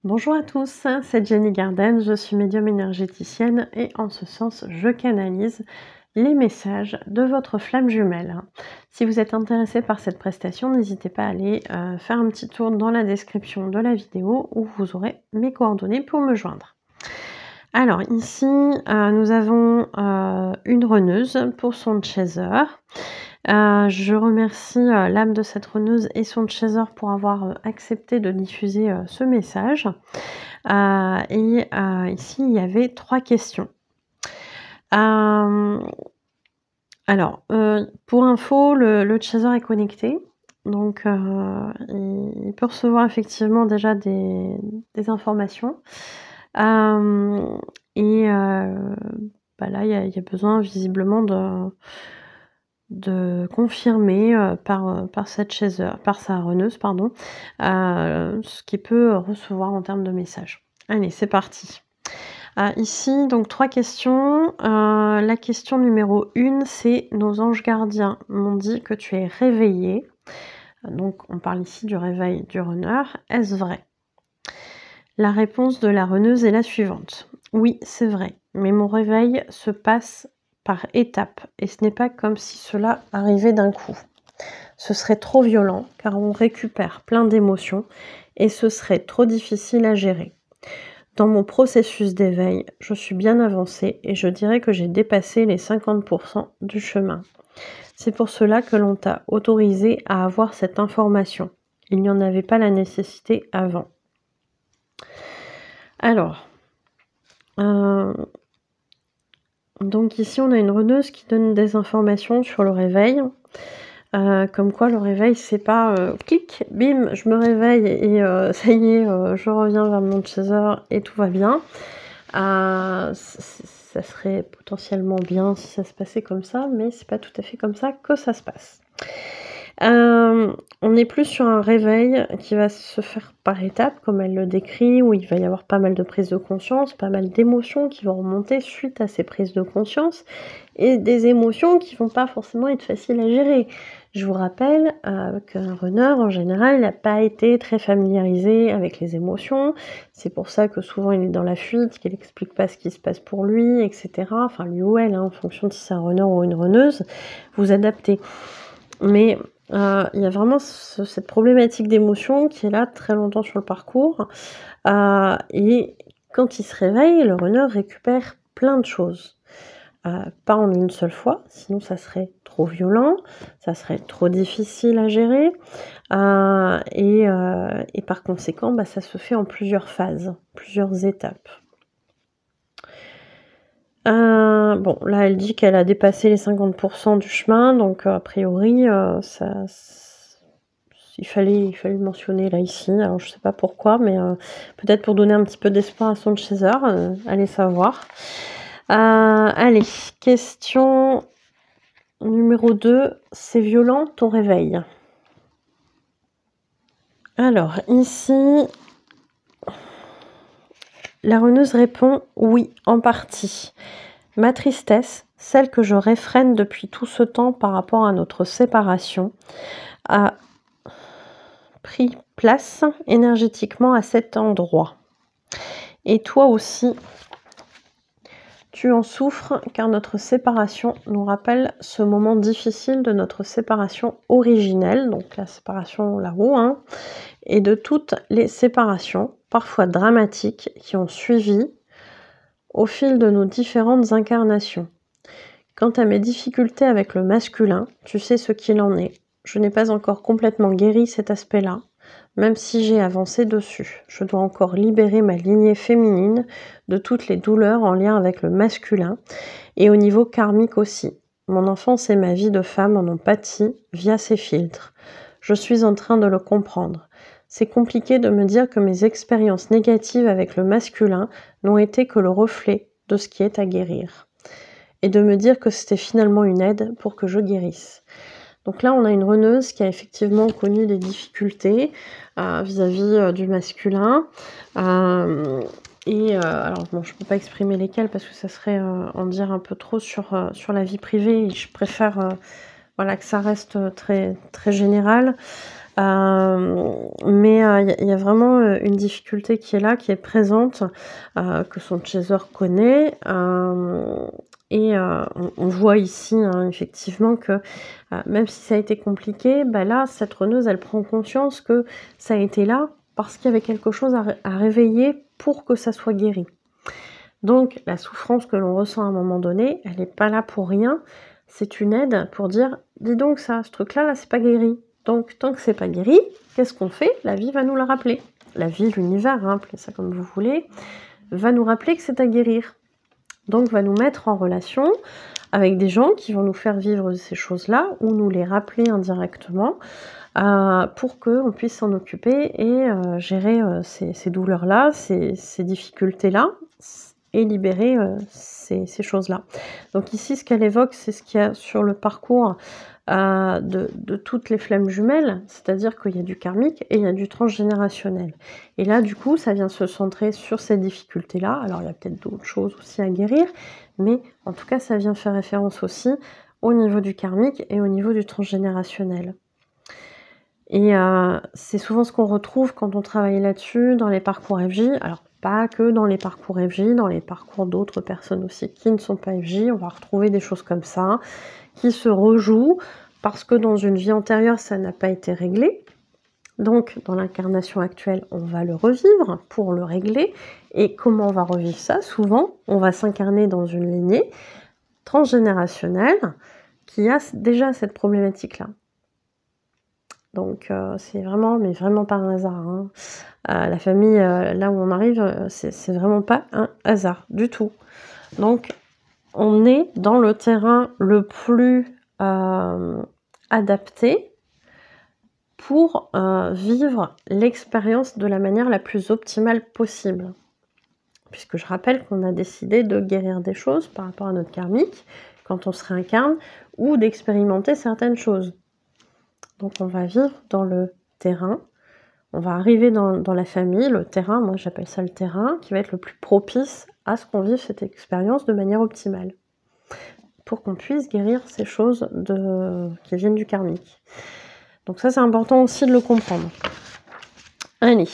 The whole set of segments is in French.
Bonjour à tous, c'est Jenny Garden, je suis médium énergéticienne et en ce sens, je canalise les messages de votre flamme jumelle. Si vous êtes intéressé par cette prestation, n'hésitez pas à aller faire un petit tour dans la description de la vidéo où vous aurez mes coordonnées pour me joindre. Alors ici, nous avons une runneuse pour son chaser. Je remercie l'âme de cette runneuse et son chaser pour avoir accepté de diffuser ce message. Ici, il y avait 3 questions. Alors, pour info, le chaser est connecté, donc il peut recevoir effectivement déjà des informations. Là, il y a besoin visiblement de confirmer par cette chaser, par sa runneuse, pardon, ce qu'il peut recevoir en termes de messages. Allez, c'est parti. Ici, donc 3 questions. La question numéro 1, c'est nos anges gardiens m'ont dit que tu es réveillé. Donc, on parle ici du réveil du runner. Est-ce vrai? La réponse de la runneuse est la suivante. Oui, c'est vrai, mais mon réveil se passe par étapes et ce n'est pas comme si cela arrivait d'un coup. Ce serait trop violent car on récupère plein d'émotions et ce serait trop difficile à gérer. Dans mon processus d'éveil, je suis bien avancée et je dirais que j'ai dépassé les 50% du chemin. C'est pour cela que l'on t'a autorisé à avoir cette information. Il n'y en avait pas la nécessité avant. Alors, donc ici on a une runneuse qui donne des informations sur le réveil. Comme quoi le réveil c'est pas clic, bim, je me réveille et ça y est, je reviens vers mon chaser et tout va bien. Ça serait potentiellement bien si ça se passait comme ça, mais c'est pas tout à fait comme ça que ça se passe. On est plus sur un réveil qui va se faire par étapes, comme elle le décrit, où il va y avoir pas mal de prises de conscience, pas mal d'émotions qui vont remonter suite à ces prises de conscience, et des émotions qui vont pas forcément être faciles à gérer. Je vous rappelle qu'un runner, en général, il n'a pas été très familiarisé avec les émotions. C'est pour ça que souvent il est dans la fuite, qu'il n'explique pas ce qui se passe pour lui, etc. Enfin, lui ou elle, en fonction de si c'est un runner ou une runneuse, vous adaptez. Mais il y a vraiment cette problématique d'émotion qui est là très longtemps sur le parcours. Et quand il se réveille, le runner récupère plein de choses. Pas en une seule fois, sinon ça serait trop violent, ça serait trop difficile à gérer. Et par conséquent, ça se fait en plusieurs phases, plusieurs étapes. Bon, là, elle dit qu'elle a dépassé les 50% du chemin, donc a priori, il fallait le mentionner là, ici. Alors, je sais pas pourquoi, mais peut-être pour donner un petit peu d'espoir à son chaser, allez savoir. Allez, question numéro 2, c'est violent ton réveil? Alors, ici, la runneuse répond oui, en partie. Ma tristesse, celle que je réfrène depuis tout ce temps par rapport à notre séparation, a pris place énergétiquement à cet endroit. Et toi aussi, tu en souffres car notre séparation nous rappelle ce moment difficile de notre séparation originelle, donc la séparation là-haut, et de toutes les séparations, parfois dramatiques, qui ont suivi au fil de nos différentes incarnations. Quant à mes difficultés avec le masculin, tu sais ce qu'il en est. Je n'ai pas encore complètement guéri cet aspect-là, même si j'ai avancé dessus. Je dois encore libérer ma lignée féminine de toutes les douleurs en lien avec le masculin et au niveau karmique aussi. Mon enfance et ma vie de femme en ont pâti via ces filtres. Je suis en train de le comprendre. C'est compliqué de me dire que mes expériences négatives avec le masculin n'ont été que le reflet de ce qui est à guérir. Et de me dire que c'était finalement une aide pour que je guérisse. Donc là, on a une runneuse qui a effectivement connu des difficultés vis-à-vis du masculin. Alors bon, je peux pas exprimer lesquelles parce que ça serait en dire un peu trop sur la vie privée. Et je préfère que ça reste très, très général. Mais il y a vraiment une difficulté qui est là, qui est présente, que son chaser connaît. Et on voit ici, hein, effectivement que même si ça a été compliqué, bah là, cette reneuse, elle prend conscience que ça a été là parce qu'il y avait quelque chose à réveiller pour que ça soit guéri. Donc la souffrance que l'on ressent à un moment donné, elle n'est pas là pour rien. C'est une aide pour dire, dis donc ça, ce truc-là, là, c'est pas guéri. Donc tant que c'est pas guéri, qu'est-ce qu'on fait? La vie va nous le rappeler. La vie, l'univers, hein, appelez ça comme vous voulez, va nous rappeler que c'est à guérir. Donc va nous mettre en relation avec des gens qui vont nous faire vivre ces choses-là ou nous les rappeler indirectement pour qu'on puisse s'en occuper et gérer ces douleurs-là, ces difficultés-là et libérer ces choses-là. Donc ici, ce qu'elle évoque, c'est ce qu'il y a sur le parcours de toutes les flammes jumelles, c'est-à-dire qu'il y a du karmique et il y a du transgénérationnel. Et là, du coup, ça vient se centrer sur ces difficultés-là. Alors, il y a peut-être d'autres choses aussi à guérir, mais en tout cas, ça vient faire référence aussi au niveau du karmique et au niveau du transgénérationnel. Et c'est souvent ce qu'on retrouve quand on travaille là-dessus dans les parcours FJ. Alors, pas que dans les parcours FJ, dans les parcours d'autres personnes aussi qui ne sont pas FJ, on va retrouver des choses comme ça, qui se rejouent parce que dans une vie antérieure, ça n'a pas été réglé. Donc, dans l'incarnation actuelle, on va le revivre pour le régler. Et comment on va revivre ça? Souvent, on va s'incarner dans une lignée transgénérationnelle qui a déjà cette problématique-là. Donc, c'est vraiment, mais vraiment pas un hasard, hein. La famille, là où on arrive, c'est vraiment pas un hasard du tout. Donc, on est dans le terrain le plus adapté pour vivre l'expérience de la manière la plus optimale possible. Puisque je rappelle qu'on a décidé de guérir des choses par rapport à notre karmique quand on se réincarne ou d'expérimenter certaines choses. Donc on va vivre dans le terrain, on va arriver dans la famille, le terrain, moi j'appelle ça le terrain, qui va être le plus propice à ce qu'on vive cette expérience de manière optimale, pour qu'on puisse guérir ces choses qui viennent du karmique. Donc ça c'est important aussi de le comprendre. Allez,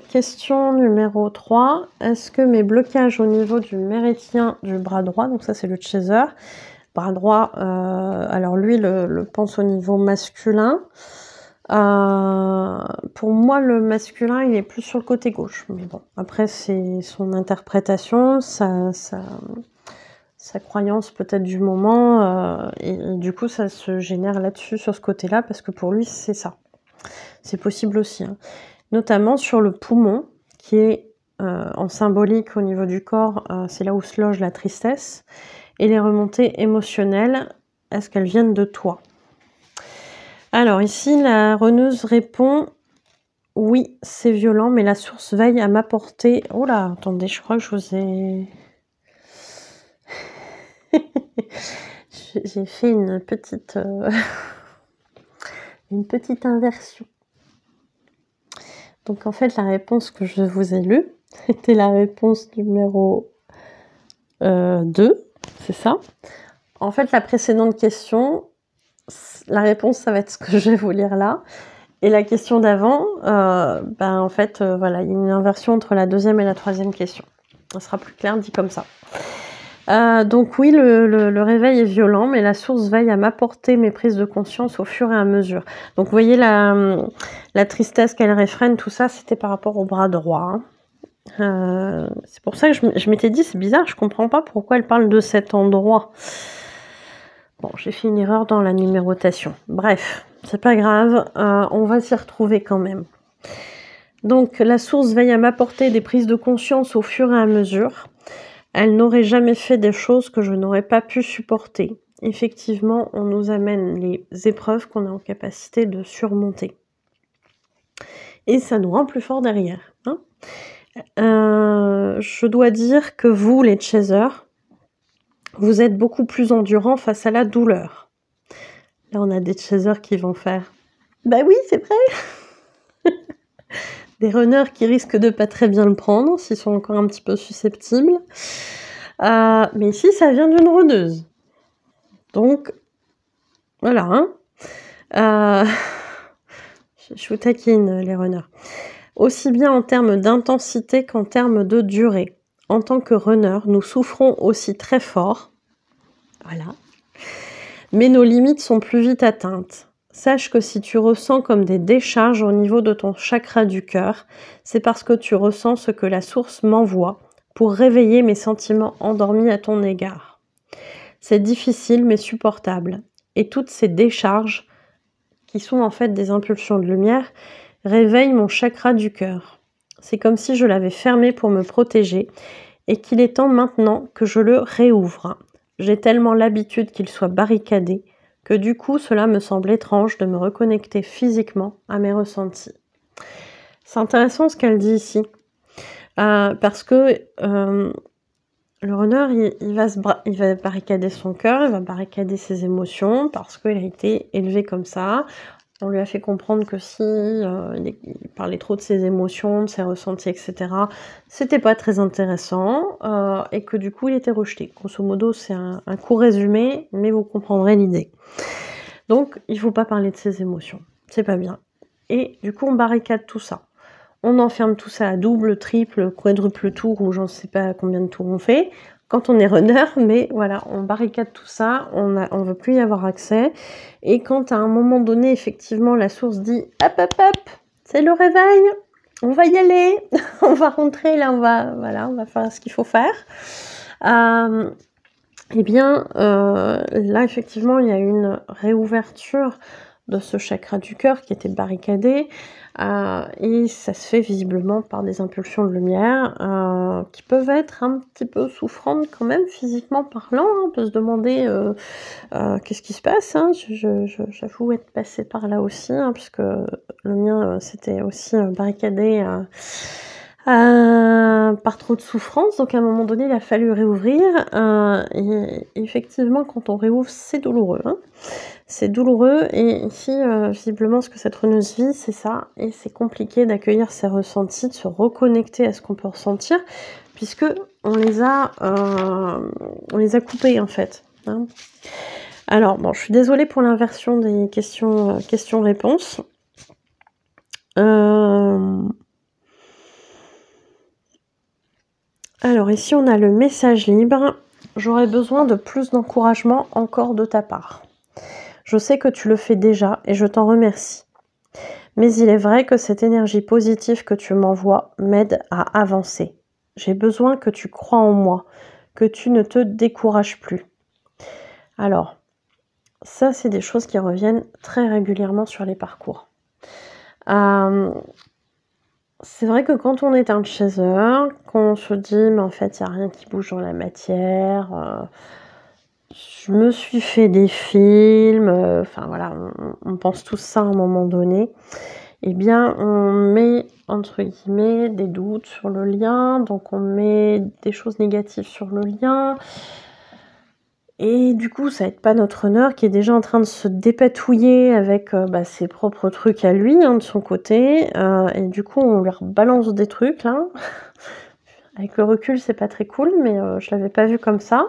question numéro 3. Est-ce que mes blocages au niveau du méridien du bras droit, donc ça c'est le chaser, bras droit, alors lui le pense au niveau masculin. Pour moi, le masculin, il est plus sur le côté gauche. Mais bon, après, c'est son interprétation, sa croyance peut-être du moment, et du coup, ça se génère là-dessus, sur ce côté-là, parce que pour lui, c'est ça. C'est possible aussi, hein. Notamment sur le poumon, qui est en symbolique au niveau du corps, c'est là où se loge la tristesse. Et les remontées émotionnelles, est-ce qu'elles viennent de toi? Alors ici, la reneuse répond « Oui, c'est violent, mais la source veille à m'apporter... » Oh là, attendez, je crois que je vous ai... J'ai fait une petite inversion. Donc en fait, la réponse que je vous ai lue, c'était la réponse numéro 2, c'est ça. En fait, la précédente question, la réponse, ça va être ce que je vais vous lire là. Et la question d'avant, en fait, voilà, il y a une inversion entre la deuxième et la troisième question. Ça sera plus clair dit comme ça. Donc oui, le réveil est violent, mais la source veille à m'apporter mes prises de conscience au fur et à mesure. Donc vous voyez la tristesse qu'elle réfrène, tout ça, c'était par rapport au bras droit, hein. C'est pour ça que je m'étais dit, c'est bizarre, je comprends pas pourquoi elle parle de cet endroit. Bon, j'ai fait une erreur dans la numérotation. Bref, c'est pas grave, on va s'y retrouver quand même. Donc la source veille à m'apporter des prises de conscience au fur et à mesure. Elle n'aurait jamais fait des choses que je n'aurais pas pu supporter. Effectivement, on nous amène les épreuves qu'on est en capacité de surmonter. Et ça nous rend plus fort derrière, hein. Je dois dire que vous, les chasers, vous êtes beaucoup plus endurants face à la douleur. Là, on a des chasers qui vont faire « Bah oui, c'est vrai !» Des runners qui risquent de pas très bien le prendre, s'ils sont encore un petit peu susceptibles. Mais ici, ça vient d'une runneuse. Donc, voilà, hein. Je vous taquine, les runners. Aussi bien en termes d'intensité qu'en termes de durée. En tant que runner, nous souffrons aussi très fort. Voilà. Mais nos limites sont plus vite atteintes. Sache que si tu ressens comme des décharges au niveau de ton chakra du cœur, c'est parce que tu ressens ce que la source m'envoie pour réveiller mes sentiments endormis à ton égard. C'est difficile mais supportable. Et toutes ces décharges, qui sont en fait des impulsions de lumière, réveillent mon chakra du cœur. C'est comme si je l'avais fermé pour me protéger et qu'il est temps maintenant que je le réouvre. J'ai tellement l'habitude qu'il soit barricadé que du coup cela me semble étrange de me reconnecter physiquement à mes ressentis. C'est intéressant ce qu'elle dit ici, parce que le runner, il va barricader son cœur, il va barricader ses émotions parce qu'il a été élevé comme ça. On lui a fait comprendre que si il parlait trop de ses émotions, de ses ressentis, etc., c'était pas très intéressant et que du coup il était rejeté. Grosso modo, c'est un court résumé, mais vous comprendrez l'idée. Donc, il faut pas parler de ses émotions, c'est pas bien. Et du coup, on barricade tout ça. On enferme tout ça à double, triple, quadruple tour ou j'en sais pas combien de tours on fait quand on est runner, mais voilà, on barricade tout ça, on veut plus y avoir accès. Et quand à un moment donné, effectivement, la source dit hop hop hop, c'est le réveil, on va y aller, on va rentrer, là on va faire ce qu'il faut faire. Eh bien, là effectivement, il y a une réouverture de ce chakra du cœur qui était barricadé et ça se fait visiblement par des impulsions de lumière qui peuvent être un petit peu souffrantes quand même physiquement parlant. On peut se demander qu'est-ce qui se passe. J'avoue être passée par là aussi, puisque le mien c'était aussi barricadé par trop de souffrance, donc à un moment donné il a fallu réouvrir et effectivement quand on réouvre c'est douloureux, c'est douloureux et ici visiblement ce que cette runneuse vit c'est ça et c'est compliqué d'accueillir ses ressentis, de se reconnecter à ce qu'on peut ressentir puisque on les a coupés en fait. Alors bon, je suis désolée pour l'inversion des questions-réponses. Alors ici on a le message libre. J'aurais besoin de plus d'encouragement encore de ta part. Je sais que tu le fais déjà et je t'en remercie. Mais il est vrai que cette énergie positive que tu m'envoies m'aide à avancer. J'ai besoin que tu crois en moi, que tu ne te décourages plus. Alors, ça c'est des choses qui reviennent très régulièrement sur les parcours. C'est vrai que quand on est un chaser, qu'on se dit mais en fait il n'y a rien qui bouge dans la matière, je me suis fait des films, enfin voilà, on pense tous ça à un moment donné, eh bien on met entre guillemets des doutes sur le lien, donc on met des choses négatives sur le lien. Et du coup, ça aide pas notre runner qui est déjà en train de se dépatouiller avec ses propres trucs à lui, de son côté. Et du coup, on lui rebalance des trucs, là. Avec le recul, c'est pas très cool, mais je l'avais pas vu comme ça.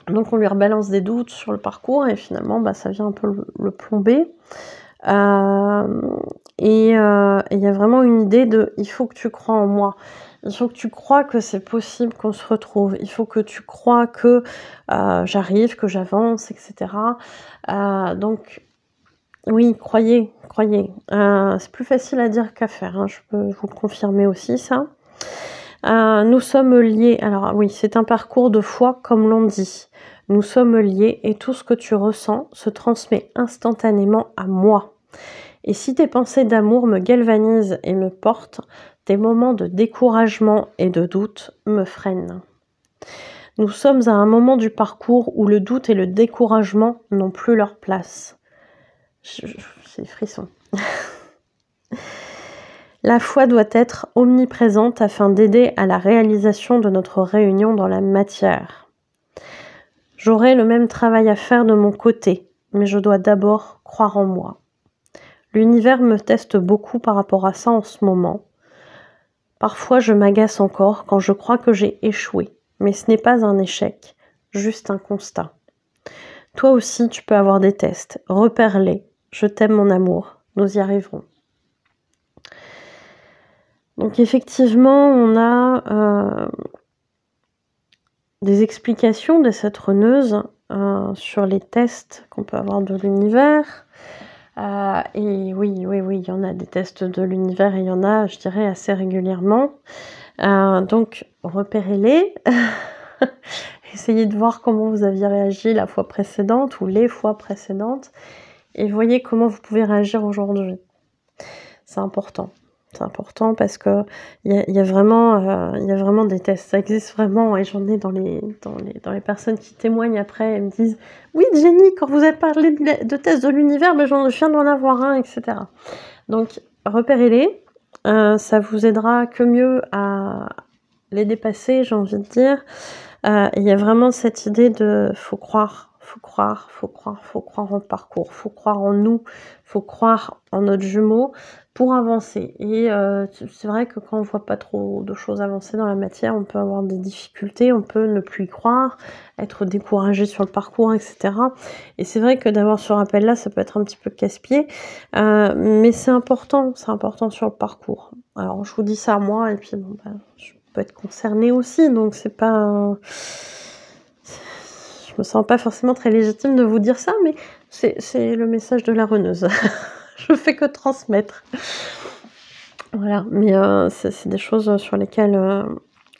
Donc, on lui rebalance des doutes sur le parcours et finalement, ça vient un peu le plomber. Et il y a vraiment une idée de « il faut que tu crois en moi ». Il faut que tu crois que c'est possible qu'on se retrouve. Il faut que tu crois que j'arrive, que j'avance, etc. Donc, oui, croyez. C'est plus facile à dire qu'à faire. Je peux vous le confirmer aussi, ça. Nous sommes liés. Alors oui, c'est un parcours de foi, comme l'on dit. Nous sommes liés et tout ce que tu ressens se transmet instantanément à moi. Et si tes pensées d'amour me galvanisent et me portent, tes moments de découragement et de doute me freinent. Nous sommes à un moment du parcours où le doute et le découragement n'ont plus leur place. J'ai des frissons. La foi doit être omniprésente afin d'aider à la réalisation de notre réunion dans la matière. J'aurai le même travail à faire de mon côté, mais je dois d'abord croire en moi. L'univers me teste beaucoup par rapport à ça en ce moment. Parfois, je m'agace encore quand je crois que j'ai échoué, mais ce n'est pas un échec, juste un constat. Toi aussi, tu peux avoir des tests, repère-les Je t'aime mon amour. Nous y arriverons. Donc effectivement, on a des explications de cette reneuse sur les tests qu'on peut avoir de l'univers. Et oui, il y en a des tests de l'univers et il y en a, je dirais, assez régulièrement. Donc, repérez-les. Essayez de voir comment vous aviez réagi la fois précédente ou les fois précédentes et voyez comment vous pouvez réagir aujourd'hui. C'est important. C'est important parce que il y a vraiment des tests. Ça existe vraiment et j'en ai dans les personnes qui témoignent après. Elles me disent « Oui, Jenny, quand vous avez parlé de tests de l'univers, mais je viens d'en avoir un, etc. » Donc, repérez-les. Ça vous aidera que mieux à les dépasser, j'ai envie de dire. Il y a vraiment cette idée de faut croire en parcours, faut croire en nous, faut croire en notre jumeau pour avancer. Et c'est vrai que quand on voit pas trop de choses avancer dans la matière, on peut avoir des difficultés, on peut ne plus y croire, être découragé sur le parcours, etc. Et c'est vrai que d'avoir ce rappel-là, ça peut être un petit peu casse-pied, mais c'est important sur le parcours. Alors je vous dis ça à moi, et puis bon, je peux être concernée aussi, donc c'est pas... Je me sens pas forcément très légitime de vous dire ça, mais c'est le message de la reneuse. Je fais que transmettre. Voilà, mais c'est des choses sur lesquelles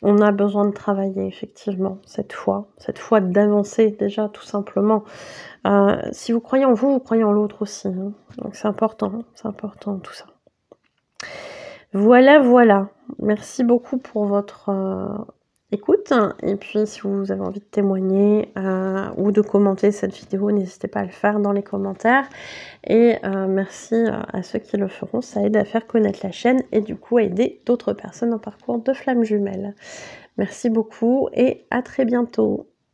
on a besoin de travailler, effectivement, cette foi d'avancer déjà, tout simplement. Si vous croyez en vous, vous croyez en l'autre aussi, hein. Donc c'est important tout ça. Voilà. Merci beaucoup pour votre écoute. Et puis, si vous avez envie de témoigner ou de commenter cette vidéo, n'hésitez pas à le faire dans les commentaires. Et merci à ceux qui le feront. Ça aide à faire connaître la chaîne et du coup à aider d'autres personnes en parcours de flammes jumelles. Merci beaucoup et à très bientôt.